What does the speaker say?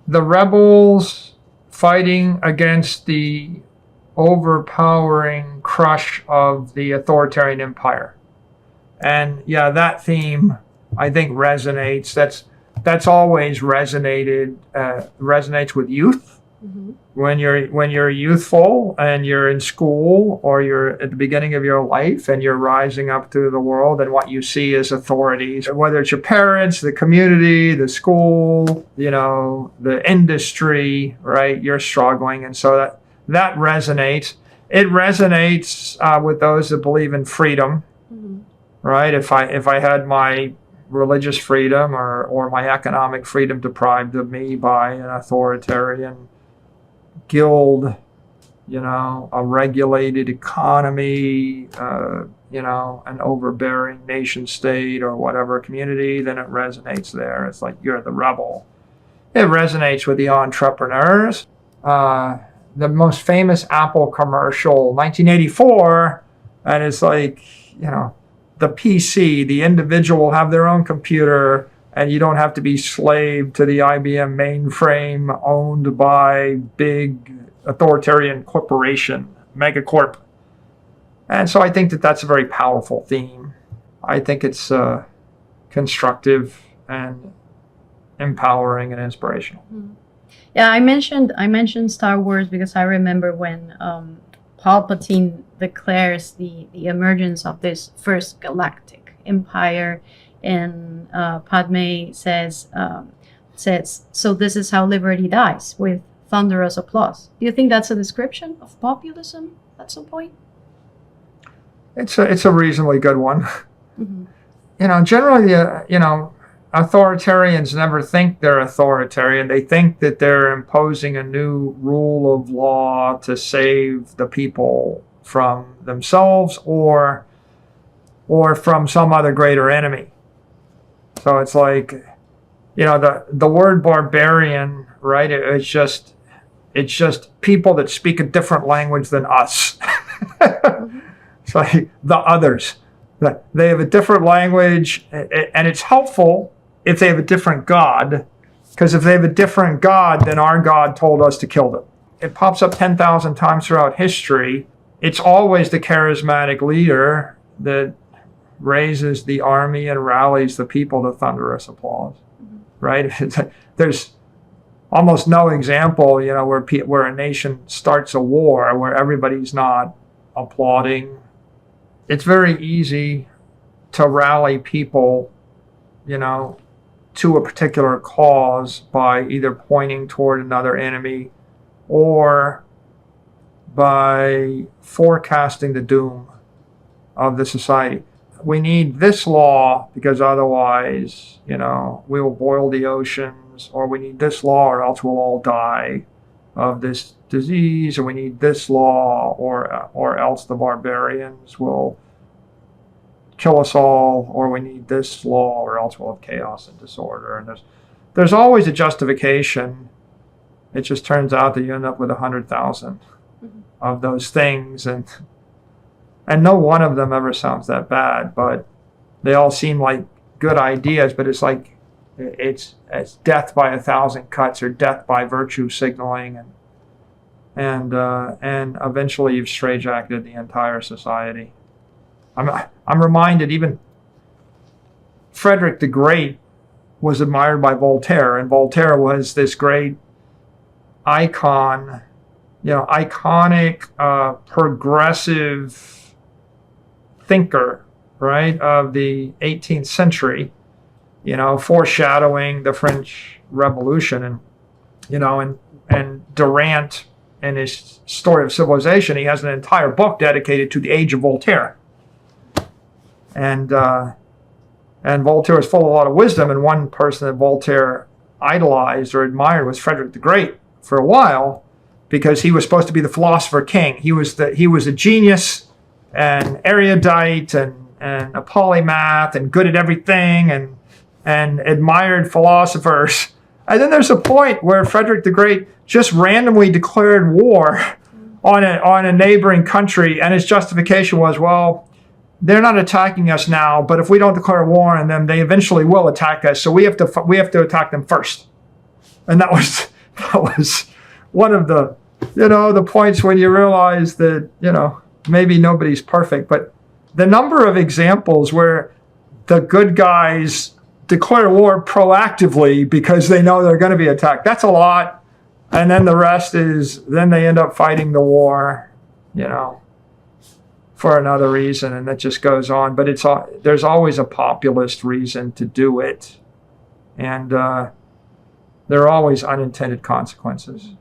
the rebels fighting against the overpowering crush of the authoritarian empire. And yeah, that theme I think resonates. That's always resonates with youth. Mm-hmm. When you're youthful and you're in school or you're at the beginning of your life and you're rising up through the world, and what you see is authorities, whether it's your parents, the community, the school, the industry, right? You're struggling, and so that resonates. It resonates with those that believe in freedom, mm-hmm. right? If I had my religious freedom or my economic freedom deprived of me by an authoritarian guild, a regulated economy, an overbearing nation state or whatever community, then it resonates there. It's like you're the rebel. It resonates with the entrepreneurs. The most famous Apple commercial, 1984, and it's like, the PC, the individual will have their own computer, and you don't have to be slave to the IBM mainframe owned by big authoritarian corporation, megacorp. And so I think that's a very powerful theme. I think it's constructive and empowering and inspirational. Yeah, I mentioned Star Wars because I remember when Palpatine declares the emergence of this first galactic empire, and Padme says, so this is how liberty dies, with thunderous applause. Do you think that's a description of populism at some point? It's a reasonably good one. Mm-hmm. Generally, authoritarians never think they're authoritarian. They think that they're imposing a new rule of law to save the people from themselves or from some other greater enemy. So it's like, the word barbarian, right? It's just people that speak a different language than us. It's like the others. They have a different language, and it's helpful if they have a different God, because if they have a different God, then our God told us to kill them. It pops up 10,000 times throughout history. It's always the charismatic leader that raises the army and rallies the people to thunderous applause, right? There's almost no example, where a nation starts a war where everybody's not applauding. It's very easy to rally people, to a particular cause by either pointing toward another enemy or by forecasting the doom of the society. We need this law because otherwise, we will boil the oceans, or we need this law or else we'll all die of this disease, or we need this law or else the barbarians will kill us all, or we need this law or else we'll have chaos and disorder. And there's always a justification. It just turns out that you end up with 100,000 of those things, and no one of them ever sounds that bad, but they all seem like good ideas. But it's like it's death by 1,000 cuts, or death by virtue signaling, and eventually you've straitjacketed the entire society. I'm reminded, even Frederick the Great was admired by Voltaire, and Voltaire was this great iconic, progressive thinker, right, of the 18th century, foreshadowing the French Revolution. And Durant, in his Story of Civilization, he has an entire book dedicated to the age of Voltaire. And Voltaire was full of a lot of wisdom, and one person that Voltaire idolized or admired was Frederick the Great for a while, because he was supposed to be the philosopher king. He was a genius and erudite and a polymath and good at everything and admired philosophers. And then there's a point where Frederick the Great just randomly declared war on a neighboring country, and his justification was, well, they're not attacking us now, but if we don't declare war on them, they eventually will attack us. So we have to attack them first. And that was That was one of the, the points when you realize that, maybe nobody's perfect, but the number of examples where the good guys declare war proactively because they know they're going to be attacked, that's a lot. And then the rest is, then they end up fighting the war, for another reason, and that just goes on. But there's always a populist reason to do it. And there are always unintended consequences.